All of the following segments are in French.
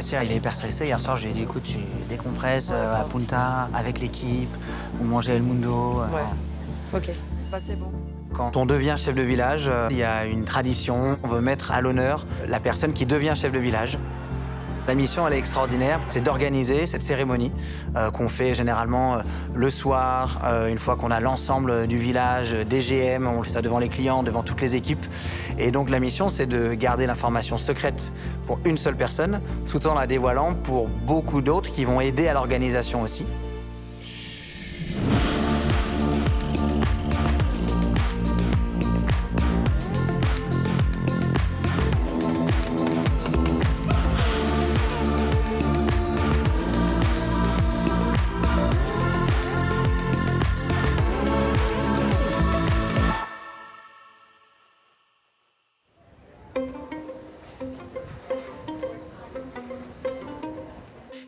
Assir, il est hyper stressé. Hier soir, je lui ai dit, écoute, tu décompresses à Punta, avec l'équipe, vous mangez El Mundo. Ouais. Ok. Bah, c'est bon. Quand on devient chef de village, il y a une tradition. On veut mettre à l'honneur la personne qui devient chef de village. La mission, elle est extraordinaire. C'est d'organiser cette cérémonie qu'on fait généralement le soir, une fois qu'on a l'ensemble du village, des GM, on fait ça devant les clients, devant toutes les équipes. Et donc la mission, c'est de garder l'information secrète pour une seule personne, tout en la dévoilant pour beaucoup d'autres qui vont aider à l'organisation aussi.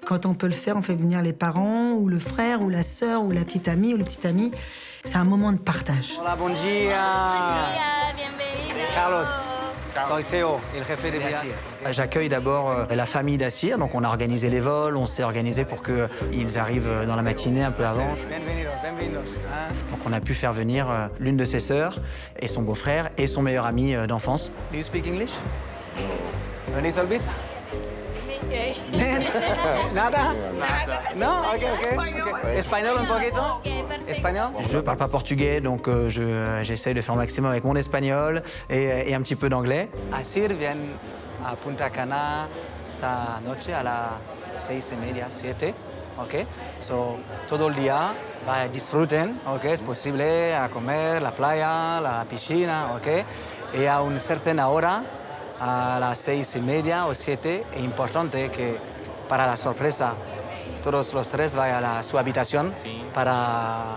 Quand on peut le faire, on fait venir les parents, ou le frère, ou la sœur, ou la petite amie, ou le petit ami. C'est un moment de partage. Hola, bon dia. Carlos. Soy Theo, el jefe de Assir. J'accueille d'abord la famille d'Assir, donc on a organisé les vols, on s'est organisé pour qu'ils arrivent dans la matinée un peu avant. Donc on a pu faire venir l'une de ses sœurs, et son beau-frère, et son meilleur ami d'enfance. Do you speak English? A little bit? Nada? Non? Ok. Espagnol un poquito? Espagnol? Je parle pas portugais, donc j'essaye de faire un maximum avec mon espagnol et un petit peu d'anglais. Assir vient à Punta Cana esta noche a las 6:30, 7, ok? So, todo el día, disfruten, ok? Es posible a comer, la playa, la piscina, ok? Y a una cierta hora, a las 6:30 o 7, es importante que para la sorpresa todos los tres vayan a su habitación para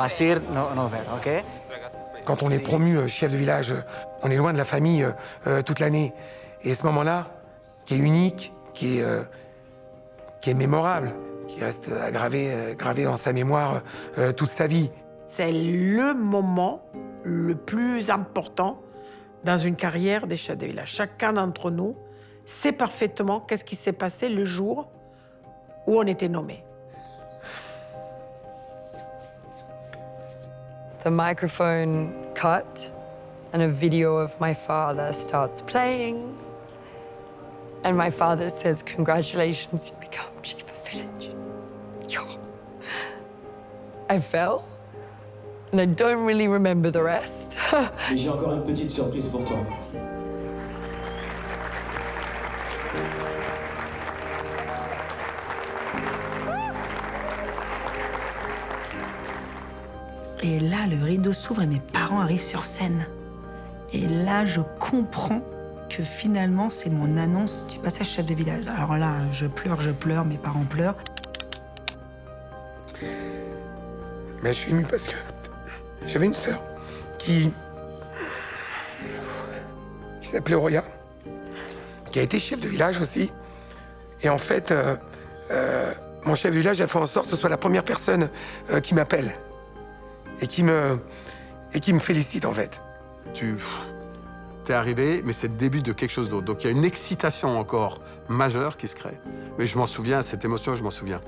Assir no ver, ¿ok? Quand on est promu chef de village, on est loin de la famille toute l'année. Et ce moment-là, qui est unique, qui est mémorable, qui reste gravé dans sa mémoire toute sa vie. C'est le moment le plus important dans une carrière des chefs de village. Chacun d'entre nous sait parfaitement qu'est-ce qui s'est passé le jour où on était nommé. The microphone cut and a video of my father starts playing. And my father says, "Congratulations, you become chief of village." I fell, and I don't really remember the rest. Mais j'ai encore une petite surprise pour toi. Et là, le rideau s'ouvre et mes parents arrivent sur scène. Et là, je comprends que finalement, c'est mon annonce du passage chef de village. Alors là, je pleure, mes parents pleurent. Mais je suis ému parce que j'avais une sœur qui s'appelait Roya, qui a été chef de village aussi. Et en fait, mon chef de village a fait en sorte que ce soit la première personne qui m'appelle et qui me félicite, en fait. T'es arrivé, mais c'est le début de quelque chose d'autre. Donc il y a une excitation encore majeure qui se crée. Mais je m'en souviens, cette émotion, je m'en souviens.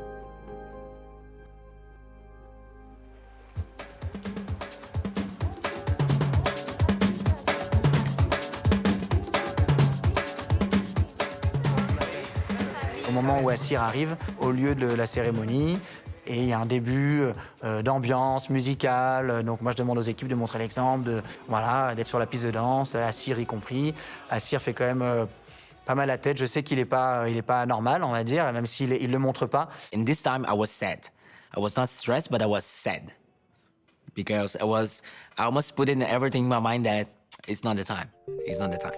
Au moment où Assir arrive, au lieu de la cérémonie, et il y a un début d'ambiance musicale. Donc moi, je demande aux équipes de montrer l'exemple, d'être sur la piste de danse, Assir y compris. Assir fait quand même pas mal la tête. Je sais qu'il est pas normal, on va dire, même s'il le montre pas. In this time, I was sad. I was not stressed, but I was sad. Because I almost put in everything in my mind that it's not the time. It's not the time.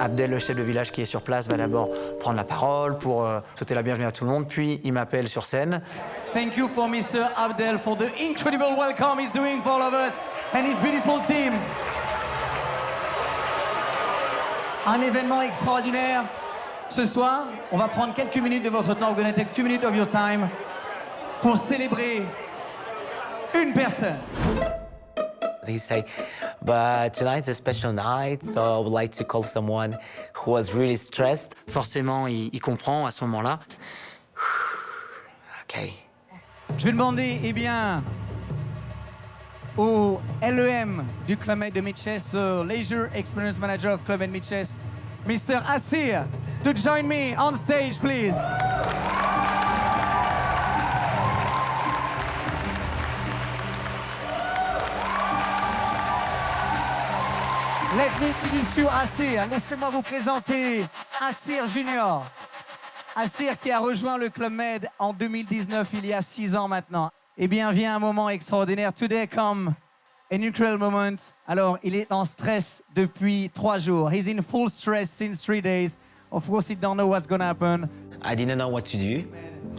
Abdel, le chef de village qui est sur place, va d'abord prendre la parole pour souhaiter la bienvenue à tout le monde, puis il m'appelle sur scène. Thank you for Mr. Abdel for the incredible welcome he's doing for all of us and his beautiful team. Un événement extraordinaire. Ce soir, on va prendre quelques minutes de votre temps. We're going to take a few minutes of your time pour célébrer une personne. He say, but tonight's a special night, so I would like to call someone who was really stressed. Forcément, il comprend à ce moment-là. Okay. Je vais demander, eh bien, au LEM du Club Med de Mitchess, Leisure Experience Manager of Club Med Mitchess, Mr. Assir, to join me on stage, please. Let me introduce you, Assir. Laissez-moi vous présenter Assir Junior. Assir qui a rejoint le Club Med en 2019, il y a 6 ans maintenant. Eh bien, vient un moment extraordinaire. Today come an incredible moment. Alors, il est en stress depuis 3 jours. He's in full stress since 3 days. Of course, he don't know what's gonna happen. I didn't know what to do.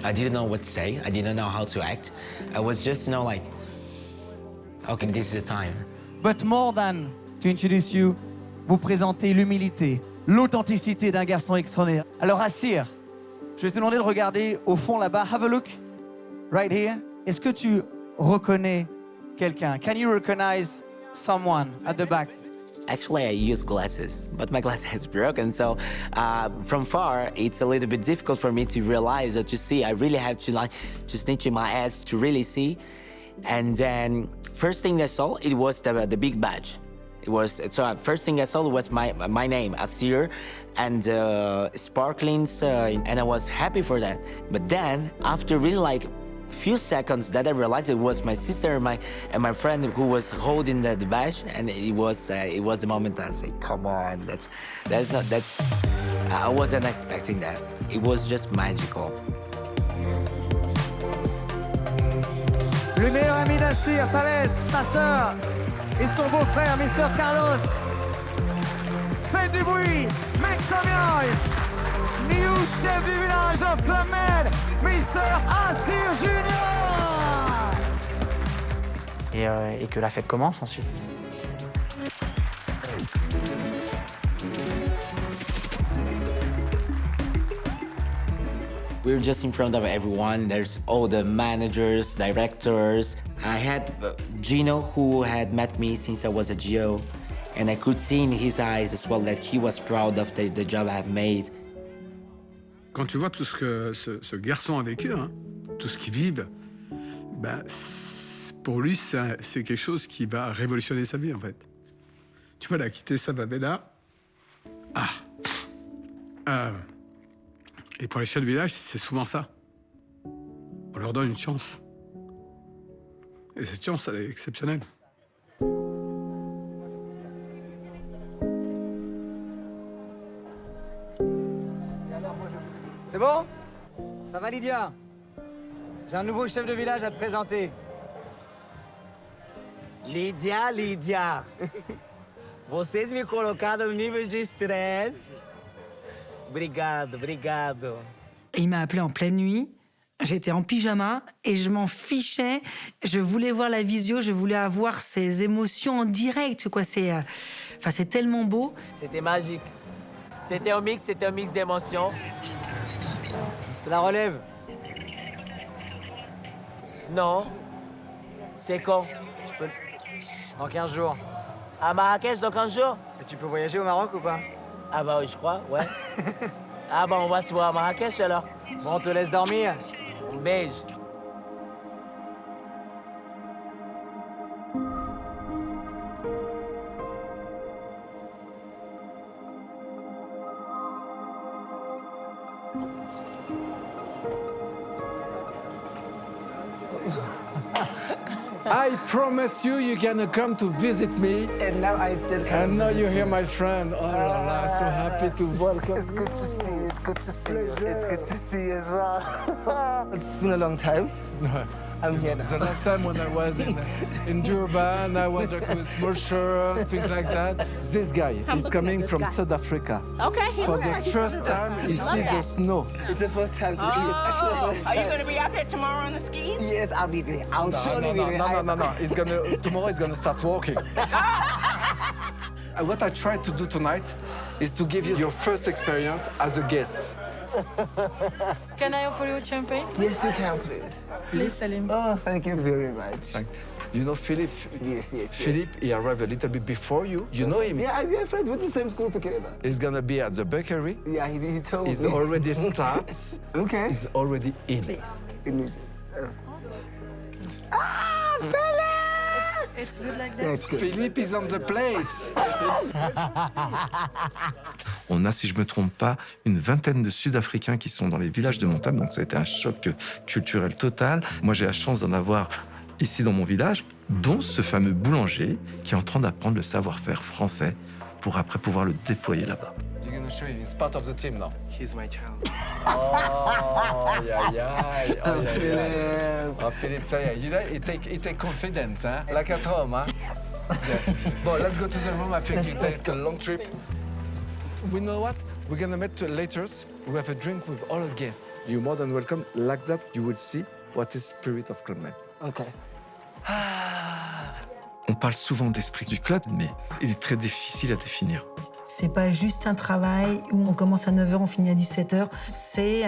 I didn't know what to say. I didn't know how to act. I was just, like, okay, this is the time. But more than to introduce you, vous présenter l'humilité, l'authenticité d'un garçon extraordinaire. Alors, Assir, je vais te demander de regarder au fond là-bas. Have a look, right here. Est-ce que tu reconnais quelqu'un? Can you recognize someone at the back? Actually, I use glasses, but my glass is broken, so from far, it's a little bit difficult for me to realize or to see. I really have to snitch in my ass to really see. And then, first thing I saw, it was the big badge. First thing I saw was my name, Assir, and sparklings, and I was happy for that. But then, after really few seconds, that I realized it was my sister and my friend who was holding the badge, and it was the moment I said, "Come on, I wasn't expecting that. It was just magical." Le meilleur ami d'Assir, Thalès, sa sœur et son beau-frère, Mr. Carlos. Faites du bruit, make some noise. New chef du village of Club Med, Mr. Assir Junior. Et que la fête commence ensuite. We were just in front of everyone. There's all the managers, directors. I had Gino, who had met me since I was a Geo, and I could see in his eyes as well that he was proud of the job I've made. Quand tu vois tout ce que ce garçon a vécu, hein, tout ce qu'il vit, pour lui, c'est quelque chose qui va révolutionner sa vie, en fait. Tu vois, il a quitté sa favela. Et pour les chefs de village, c'est souvent ça. On leur donne une chance. Et cette chance, elle est exceptionnelle. C'est bon? Ça va, Lydia? J'ai un nouveau chef de village à te présenter. Lydia. Vocês me colocaram no nível de estresse. Obrigado. Il m'a appelé en pleine nuit. J'étais en pyjama et je m'en fichais. Je voulais voir la visio, je voulais avoir ces émotions en direct, quoi. C'est tellement beau. C'était magique. C'était un mix d'émotions. C'est la relève. Non. C'est quand? Dans 15 jours. À Marrakech dans 15 jours? Et tu peux voyager au Maroc ou pas? Ah bah oui, je crois, ouais. Ah bah on va se voir à Marrakech alors. Bon, on te laisse dormir. Beijo. I promise you're gonna come to visit me. And now I did come. And now you're here, my friend. Oh, so happy to welcome you. It's good to see you. It's good to see you. It's good to see you as well. It's been a long time. I'm here now. The last time when I was in Durban, I was with Mosher, things like that. This guy is coming from South Africa. Okay. For the first time, he sees the snow. It's the first time to see it. Actually, the first Are you time. going to be out there tomorrow on the skis? Yes, I'll be there. I'll surely be there. No. Tomorrow he's gonna start walking. What I tried to do tonight is to give you your first experience as a guest. Can I offer you a champagne? Yes, you can, please. Please, Salim. Oh, thank you very much. You know Philippe? Yes. Philippe, he arrived a little bit before you. You know him? Yeah, we are friends. We went to the same school together. He's gonna be at the bakery. Yeah, he told He's me. already start. Okay. He's already in. Please. Ah, Philip! It's good like that. Philippe is on the place. On a, si je ne me trompe pas, une vingtaine de Sud-Africains qui sont dans les villages de montagne, donc ça a été un choc culturel total. Moi, j'ai la chance d'en avoir ici dans mon village, dont ce fameux boulanger qui est en train d'apprendre le savoir-faire français pour après pouvoir le déployer là-bas. You're gonna show him. He's part of the team now. He's my child. Oh, yeah. Oh, Philippe. Oh, Philippe, ça y est. He take confidence, hein? Like at home, hein? Yes. Bon, let's go to the room. I think you take a long trip. We know what? We're gonna meet later. We have a drink with all our guests. You're more than welcome. Like that, you will see what is spirit of Club Med. Okay. On parle souvent d'esprit du club, mais il est très difficile à définir. C'est pas juste un travail où on commence à 9h, on finit à 17h. C'est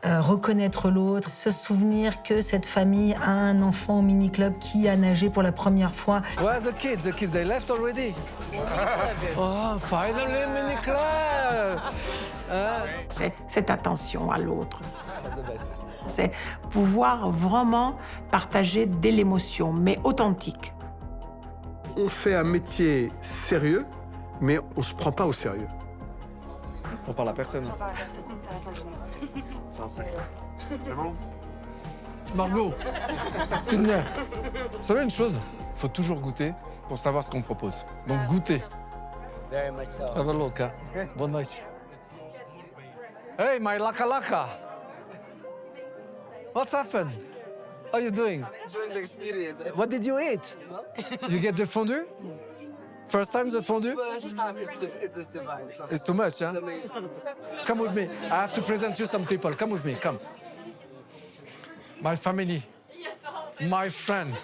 reconnaître l'autre, se souvenir que cette famille a un enfant au mini-club qui a nagé pour la première fois. Where are the kids? The kids, they left already. Oh, finally, mini club! C'est cette attention à l'autre. C'est pouvoir vraiment partager de l'émotion, mais authentique. On fait un métier sérieux, mais on se prend pas au sérieux. On parle à personne. Ça reste entre nous. C'est un secret. C'est bon? Margot, Sydney, vous savez une chose? Il faut toujours goûter pour savoir ce qu'on propose. Donc goûtez. Very much so. Have a look, hein? Bonne nuit. Hey, my laka. What's happened? How are you doing? Enjoying the experience. What did you eat? You get the fondue? First time the fondue? First time, it's divine. Trust It's too much, huh? It's amazing. Come with me. I have to present you some people. Come with me, come. My family, my friend.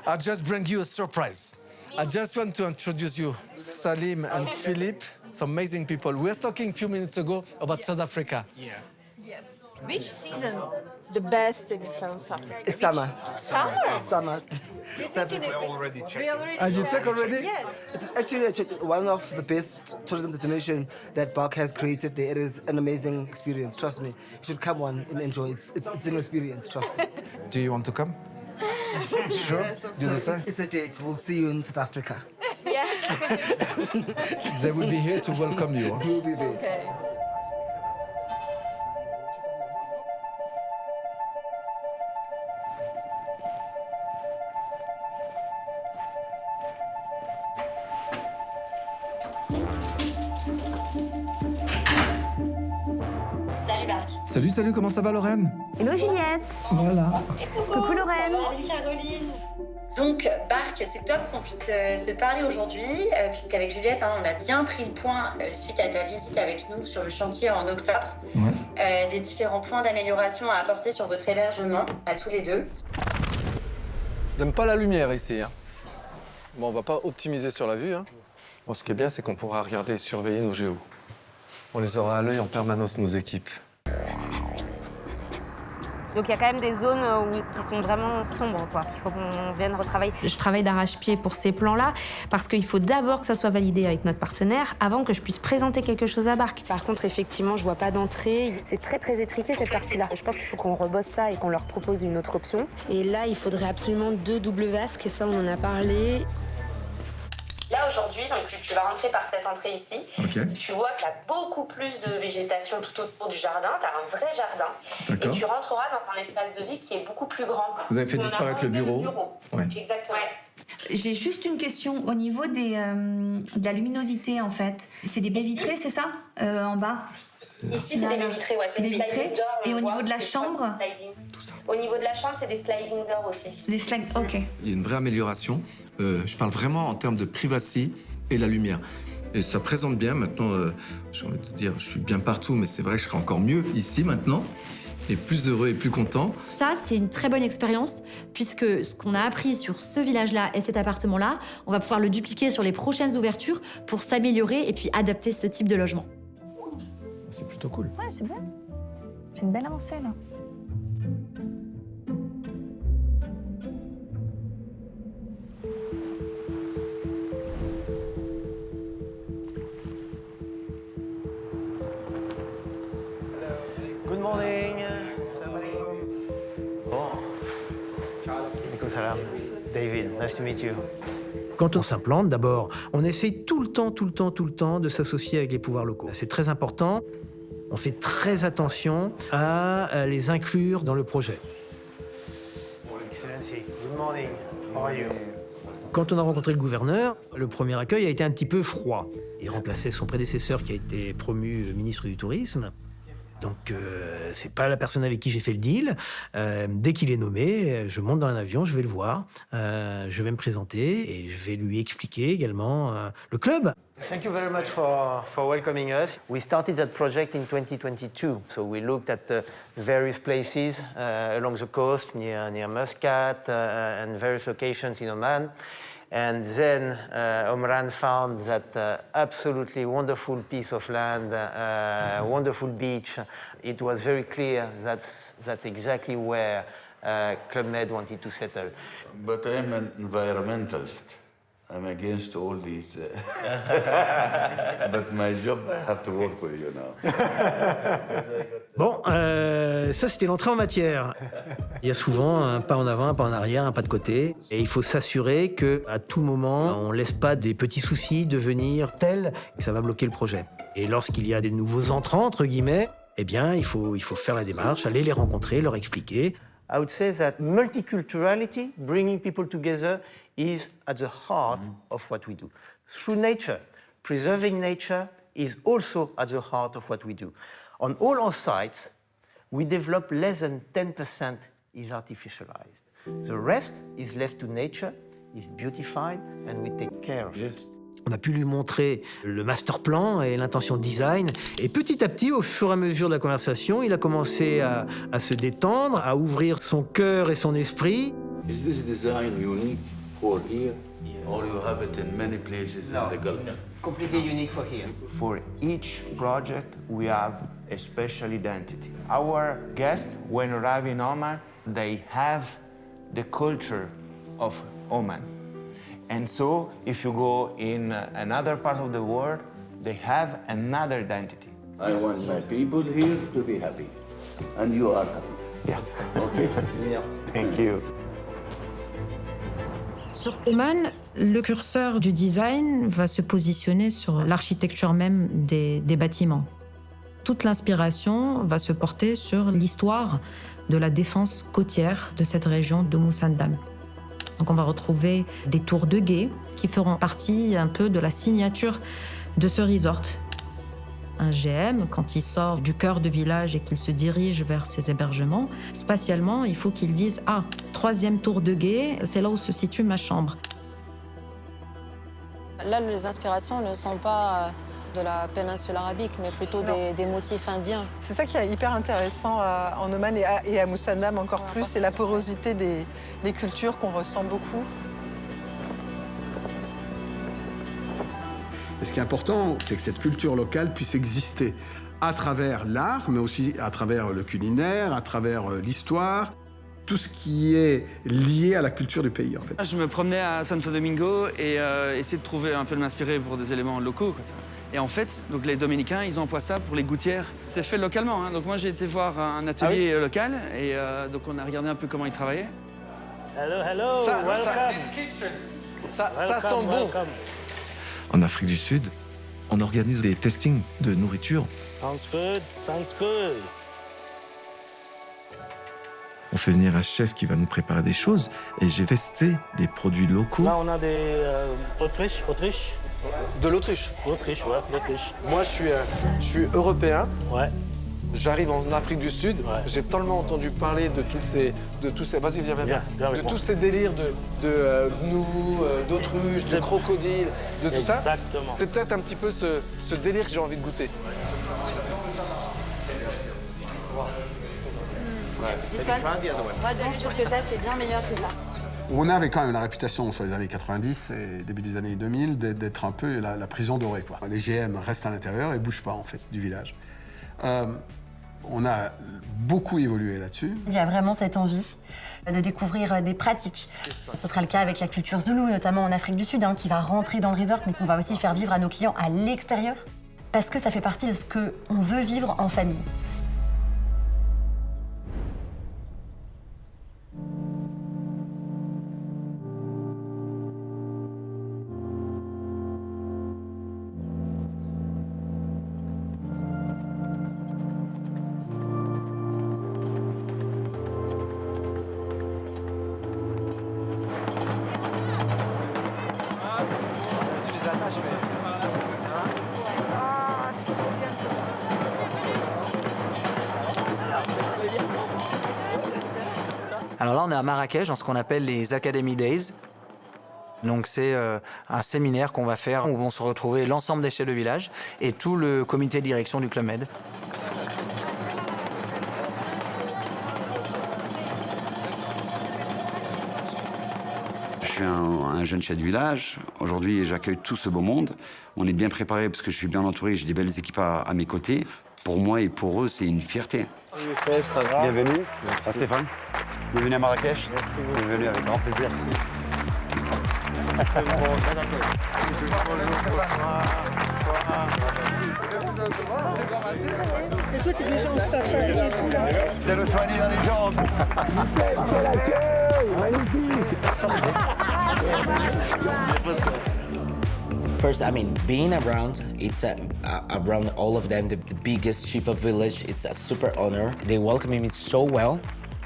I just bring you a surprise. I just want to introduce you, Salim and Philippe, some amazing people. We were talking a few minutes ago about South Africa. Yes. Which season? The best in South Africa. It's summer. Summer? Summer. We already Did you check already? Yes. It's actually one of the best tourism destinations that Bark has created there. It is an amazing experience, trust me. You should come one and enjoy it. It's an experience, trust me. Do you want to come? Sure? Do the same? It's a date. We'll see you in South Africa. Yeah. They will be here to welcome you. Huh? We'll be there. Okay. Salut, comment ça va Lorraine? Hello Juliette. Voilà. Coucou Lorraine. Salut Caroline. Donc, Bark, c'est top qu'on puisse se parler aujourd'hui, puisqu'avec Juliette, on a bien pris le point suite à ta visite avec nous sur le chantier en octobre, des différents points d'amélioration à apporter sur votre hébergement, à tous les deux. J'aime pas la lumière ici. Hein. Bon, on va pas optimiser sur la vue. Hein. Bon, ce qui est bien, c'est qu'on pourra regarder et surveiller nos géos. On les aura à l'œil en permanence, nos équipes. Donc il y a quand même des zones qui sont vraiment sombres, quoi. Il faut qu'on vienne retravailler. Je travaille d'arrache-pied pour ces plans-là parce qu'il faut d'abord que ça soit validé avec notre partenaire avant que je puisse présenter quelque chose à Bark. Par contre, effectivement, je vois pas d'entrée. C'est très très étriqué cette partie-là. Je pense qu'il faut qu'on rebosse ça et qu'on leur propose une autre option. Et là, il faudrait absolument 2 doubles vasques, et ça on en a parlé. Là, aujourd'hui, donc tu vas rentrer par cette entrée ici. Okay. Tu vois qu'il y a beaucoup plus de végétation tout autour du jardin. Tu as un vrai jardin. Et tu rentreras dans un espace de vie qui est beaucoup plus grand. Vous avez fait disparaître le bureau. Ouais. Exactement. J'ai juste une question au niveau de la luminosité, en fait. C'est des baies vitrées, c'est ça, en bas? Ici, c'est des baies vitrées, ouais. Des vitrées. Et au niveau de la chambre? Au niveau de la chambre, c'est des sliding doors aussi. C'est des sliding, ok. Il y a une vraie amélioration. Je parle vraiment en termes de privacy et la lumière. Et ça présente bien. Maintenant, j'ai envie de dire, je suis bien partout, mais c'est vrai que je serai encore mieux ici maintenant. Et plus heureux et plus content. Ça, c'est une très bonne expérience, puisque ce qu'on a appris sur ce village-là et cet appartement-là, on va pouvoir le dupliquer sur les prochaines ouvertures pour s'améliorer et puis adapter ce type de logement. C'est plutôt cool. Ouais, c'est bien. C'est une belle avancée, là. Good morning. Bon. Alaikum salam. David, nice to meet you. Quand on s'implante, d'abord, on essaye tout le temps de s'associer avec les pouvoirs locaux. C'est très important. On fait très attention à les inclure dans le projet. Excellency, good morning. How are you? Quand on a rencontré le gouverneur, le premier accueil a été un petit peu froid. Il remplaçait son prédécesseur qui a été promu ministre du Tourisme. Donc, c'est pas la personne avec qui j'ai fait le deal. Dès qu'il est nommé, je monte dans un avion, je vais le voir, je vais me présenter et je vais lui expliquer également le club. Thank you very much for welcoming us. We started that project in 2022, so we looked at various places along the coast, near Muscat, and various locations in Oman. And then Omran found that absolutely wonderful piece of land, wonderful beach. It was very clear that's exactly where Club Med wanted to settle. But I'm an environmentalist. I'm against all these. But my job, I have to work with you now. Bon, ça c'était l'entrée en matière. Il y a souvent un pas en avant, un pas en arrière, un pas de côté. Et il faut s'assurer qu'à tout moment, on ne laisse pas des petits soucis devenir tels que ça va bloquer le projet. Et lorsqu'il y a des nouveaux entrants, entre guillemets, eh bien, il faut faire la démarche, aller les rencontrer, leur expliquer. I would say that multiculturality, bringing people together, is at the heart of what we do. Through nature, preserving nature is also at the heart of what we do. On all our sites, we develop less than 10% is artificialized. The rest is left to nature, is beautified, and we take care of it. On a pu lui montrer le master plan et l'intention de design. Et petit à petit, au fur et à mesure de la conversation, il a commencé à se détendre, à ouvrir son cœur et son esprit. Is this design unique for here, or you have it in many places in the Gulf? Completely unique for here. For each project, we have a special identity. Our guests, when arrive in Oman, they have the culture of Oman. And so, if you go in another part of the world, they have another identity. I want my people here to be happy, and you are happy. Yeah. Okay. Thank you. Sur Oman, le curseur du design va se positionner sur l'architecture même des bâtiments. Toute l'inspiration va se porter sur l'histoire de la défense côtière de cette région de Musandam. Donc on va retrouver des tours de guet qui feront partie un peu de la signature de ce resort. Un GM, quand il sort du cœur de village et qu'il se dirige vers ses hébergements, spatialement, il faut qu'il dise « Ah, 3e tour de guet, c'est là où se situe ma chambre ». Là, les inspirations ne sont pas de la péninsule arabique, mais plutôt des motifs indiens. C'est ça qui est hyper intéressant en Oman et à Musandam encore plus, c'est la porosité des cultures qu'on ressent beaucoup. Et ce qui est important, c'est que cette culture locale puisse exister à travers l'art, mais aussi à travers le culinaire, à travers l'histoire, tout ce qui est lié à la culture du pays, en fait. Je me promenais à Santo Domingo et essayais de trouver un peu de m'inspirer pour des éléments locaux, quoi. Et en fait, donc les Dominicains, ils emploient ça pour les gouttières. C'est fait localement, hein. Donc moi, j'ai été voir un atelier local et donc on a regardé un peu comment ils travaillaient. Hello, Ça sent bon. En Afrique du Sud, on organise des testings de nourriture. Sounds good. On fait venir un chef qui va nous préparer des choses et j'ai testé les produits locaux. Là, on a des Autriche. De l'Autriche. Autriche, ouais, l'Autriche. Moi, je suis européen. Ouais. J'arrive en Afrique du Sud. Ouais. J'ai tellement entendu parler de tous ces. Vas-y, viens. De tous ces délires de gnous, d'autruches, de crocodiles, de tout ça. Exactement. C'est peut-être un petit peu ce délire que j'ai envie de goûter. Moi, donc, je trouve que ça, c'est bien meilleur que ça. On avait quand même la réputation sur les années 90 et début des années 2000 d'être un peu la prison dorée, quoi. Les GM restent à l'intérieur et bougent pas, en fait, du village. On a beaucoup évolué là-dessus. Il y a vraiment cette envie de découvrir des pratiques. Ce sera le cas avec la culture zoulou, notamment en Afrique du Sud, qui va rentrer dans le resort, mais qu'on va aussi faire vivre à nos clients à l'extérieur, parce que ça fait partie de ce qu'on veut vivre en famille. Alors là, on est à Marrakech, dans ce qu'on appelle les Academy Days. Donc c'est un séminaire qu'on va faire où vont se retrouver l'ensemble des chefs de village et tout le comité de direction du Club Med. Je suis un jeune chef de village. Aujourd'hui, j'accueille tout ce beau monde. On est bien préparé parce que je suis bien entouré, j'ai des belles équipes à mes côtés. Pour moi et pour eux, c'est une fierté. Ça va. Bienvenue. Stéphane. Bienvenue à Marrakech. Merci beaucoup. Bienvenue avec grand plaisir. Et toi, t'es déjà en safari et tout là. T'as le soigné dans les jambes. Quel accueil, magnifique. First, I mean, being around, it's around all of them, the biggest chief of village, it's a super honor. They welcome me so well.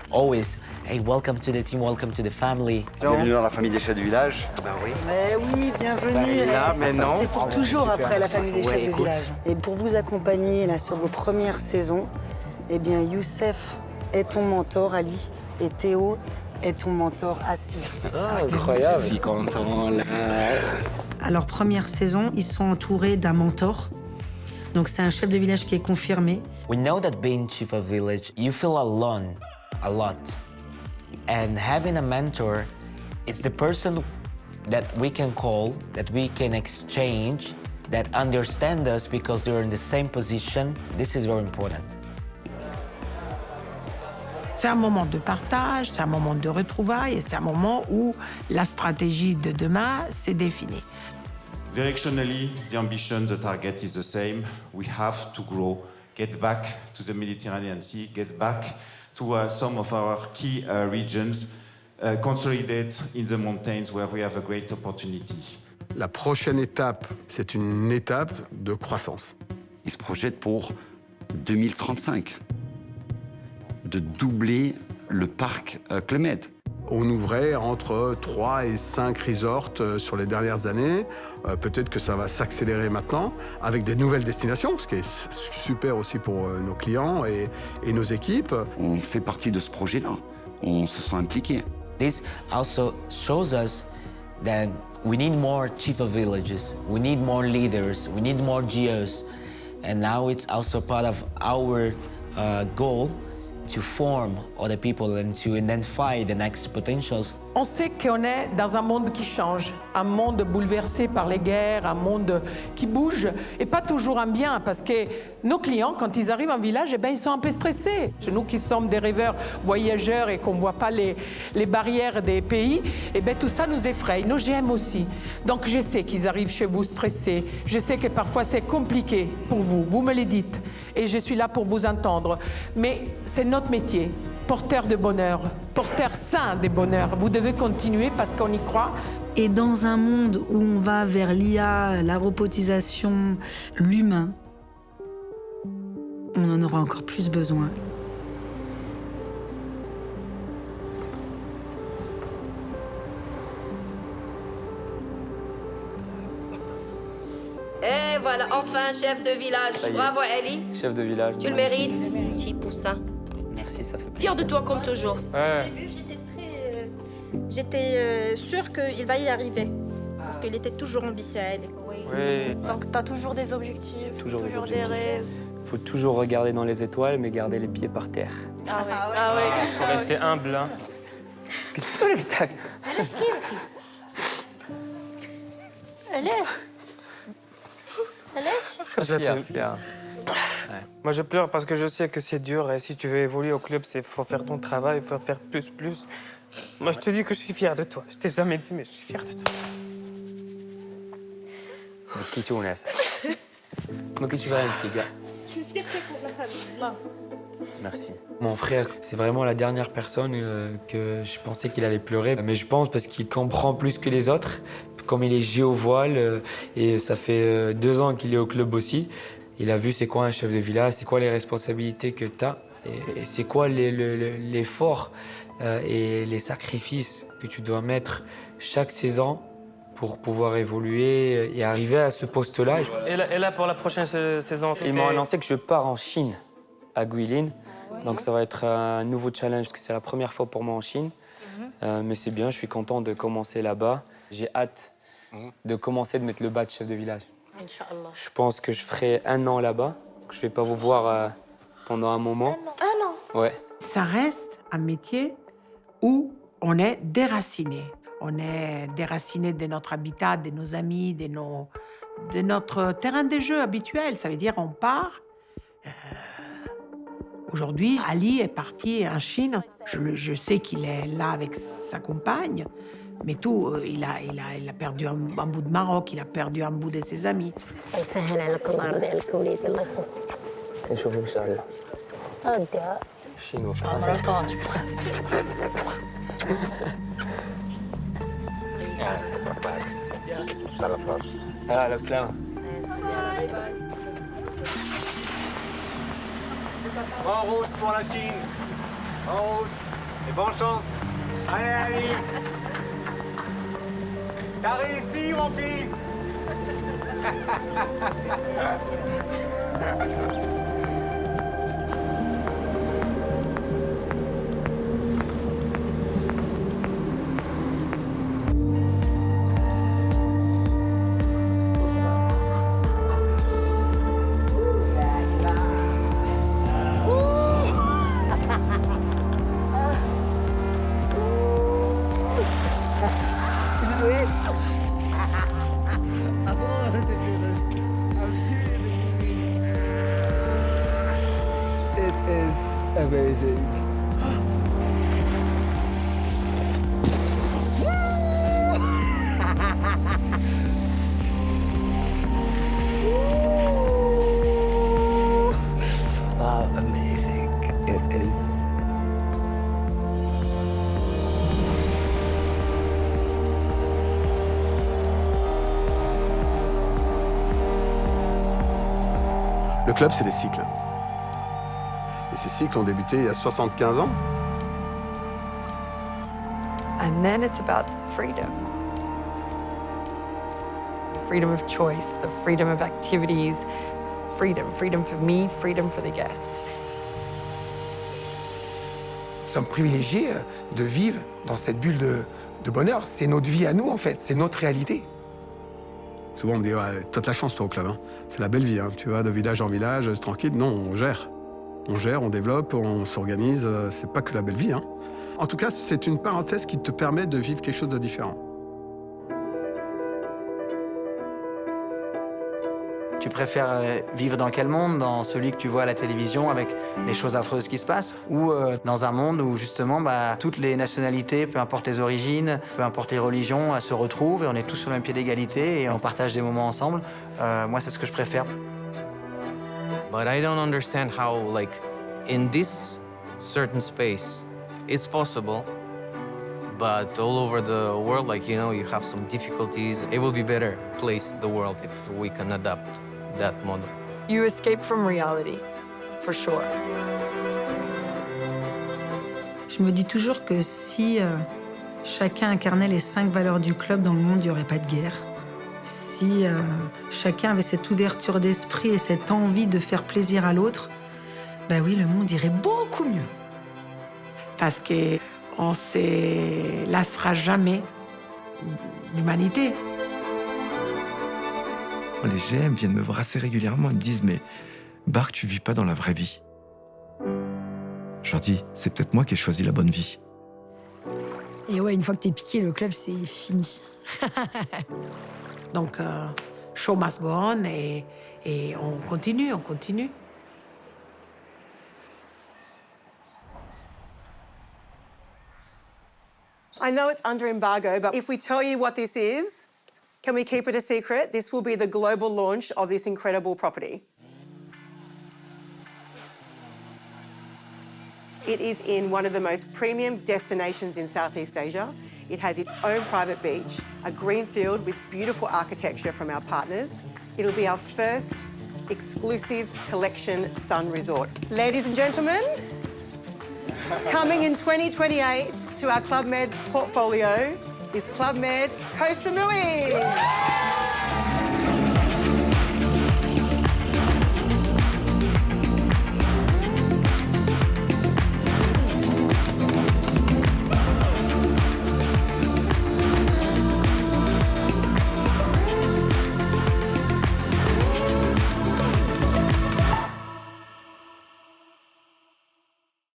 Always, hey, welcome to the team, welcome to the family. Bienvenue dans la famille des chefs du village. Ben oui. Mais oui, bienvenue. Là, mais non. C'est pour toujours après la famille des chefs de village. Et pour vous accompagner là sur vos premières saisons, eh bien Youssef est ton mentor, Ali, et Théo est ton mentor, Assir. Ah, incroyable. Je suis content là. À leur première saison, ils sont entourés d'un mentor. Donc c'est un chef de village qui est confirmé. We know that being chief of village, you feel alone a lot. And having a mentor, it's the person that we can call, that we can exchange, that understand us because they're in the same position. This is very important. C'est un moment de partage, c'est un moment de retrouvailles et c'est un moment où la stratégie de demain s'est définie. Directionally, the ambition, the target is the same. We have to grow, get back to the Mediterranean Sea, get back to some of our key regions, consolidate in the mountains where we have a great opportunity. La prochaine étape, c'est une étape de croissance. Ils se projettent pour 2035 de doubler le parc Club Med. On ouvrait entre 3 et 5 resorts sur les dernières années. Peut-être que ça va s'accélérer maintenant avec des nouvelles destinations, ce qui est super aussi pour nos clients et nos équipes. On fait partie de ce projet-là. On se sent impliqué. This also shows us that we need more chief of villages, we need more leaders, we need more GOs. And now it's also part of our goal to form other people and to identify the next potentials. On sait qu'on est dans un monde qui change, un monde bouleversé par les guerres, un monde qui bouge, et pas toujours en bien, parce que nos clients, quand ils arrivent en village, eh ben, ils sont un peu stressés. Chez nous qui sommes des rêveurs voyageurs et qu'on ne voit pas les barrières des pays, eh ben, tout ça nous effraie, nos GM aussi. Donc je sais qu'ils arrivent chez vous stressés, je sais que parfois c'est compliqué pour vous, vous me le dites, et je suis là pour vous entendre. Mais c'est notre métier. Porteur de bonheur, porteur sain des bonheurs. Vous devez continuer parce qu'on y croit. Et dans un monde où on va vers l'IA, la robotisation, l'humain, on en aura encore plus besoin. Et voilà, enfin, chef de village. Bravo, Ali. Chef de village. Tu le mérites, petit poussin. Merci, ça fait plaisir. Fier de toi comme toujours. Ouais. J'étais sûre qu'il va y arriver. Parce qu'il était toujours ambitieux, elle. Oui. Donc, tu as toujours des objectifs, Toujours des objectifs. des rêves. Faut toujours regarder dans les étoiles, mais garder les pieds par terre. Ah ouais. Ah ouais. Faut rester humble, hein. Qu'est-ce que tu fais? Elle est. Fier. Moi, je pleure parce que je sais que c'est dur et si tu veux évoluer au club, il faut faire ton travail, il faut faire plus. Moi, je te dis que je suis fier de toi. Je t'ai jamais dit, mais je suis fier de toi. Je suis une fierté pour la famille. Là. Merci. Mon frère, c'est vraiment la dernière personne que je pensais qu'il allait pleurer. Mais je pense parce qu'il comprend plus que les autres. Comme il est géo-voile et ça fait 2 ans qu'il est au club aussi, il a vu c'est quoi un chef de village, c'est quoi les responsabilités que tu as et c'est quoi l'effort et les sacrifices que tu dois mettre chaque saison pour pouvoir évoluer et arriver à ce poste-là. Et là, pour la prochaine saison, ils m'ont annoncé que je pars en Chine, à Guilin. Donc ça va être un nouveau challenge, parce que c'est la première fois pour moi en Chine. Mais c'est bien, je suis content de commencer là-bas. J'ai hâte de commencer de mettre le badge chef de village. Inch'Allah. Je pense que je ferai 1 an là-bas. Je ne vais pas vous voir pendant un moment. 1 an. Ouais. Ça reste un métier où on est déraciné. On est déraciné de notre habitat, de nos amis, de notre terrain de jeu habituel. Ça veut dire on part. Aujourd'hui, Ali est parti en Chine. Je sais qu'il est là avec sa compagne. Mais tout, il a perdu un bout de Maroc, il a perdu un bout de ses amis. Chinois. Ah, l'Aslam. En route pour la Chine. En route. Et bonne chance. Allez. T'as réussi, mon fils. Amazing. Oh, amazing. It is. Le club, c'est des cycles. Et ces cycles ont débuté il y a 75 ans. And then it's about freedom. Freedom of choice, the freedom of activities, freedom for me, freedom for the guest. Nous sommes privilégiés de vivre dans cette bulle de bonheur. C'est notre vie à nous, en fait. C'est notre réalité. Souvent, on me dit, ouais, t'as de la chance, toi, au club. Hein. C'est la belle vie. Hein. Tu vas de village en village, c'est tranquille. Non, on gère. On gère, on développe, on s'organise. C'est pas que la belle vie. Hein. En tout cas, c'est une parenthèse qui te permet de vivre quelque chose de différent. Tu préfères vivre dans quel monde? Dans celui que tu vois à la télévision avec les choses affreuses qui se passent? Ou dans un monde où justement toutes les nationalités, peu importe les origines, peu importe les religions, se retrouvent et on est tous sur le même pied d'égalité et on partage des moments ensemble? Moi, c'est ce que je préfère. But I don't understand how, like, in this certain space, it's possible, but all over the world, like, you know, you have some difficulties. It will be better place, the world, if we can adapt that model. You escape from reality, for sure. Je me dis toujours que si chacun incarnait les 5 valeurs du club, dans le monde, il n'y aurait pas de guerre. Si chacun avait cette ouverture d'esprit et cette envie de faire plaisir à l'autre, ben oui, le monde irait beaucoup mieux. Parce qu'on ne se lassera jamais l'humanité. Les GM viennent me brasser régulièrement et me disent « Mais Bark, tu vis pas dans la vraie vie. » Je leur dis « C'est peut-être moi qui ai choisi la bonne vie. » Et ouais, une fois que t'es piqué, le club, c'est fini. Donc, show must go on et on continue, on continue. I know it's under embargo, but if we tell you what this is, can we keep it a secret? This will be the global launch of this incredible property. It is in one of the most premium destinations in Southeast Asia. It has its own private beach, a green field with beautiful architecture from our partners. It'll be our first exclusive collection sun resort. Ladies and gentlemen, coming in 2028 to our Club Med portfolio is Club Med Koh Samui.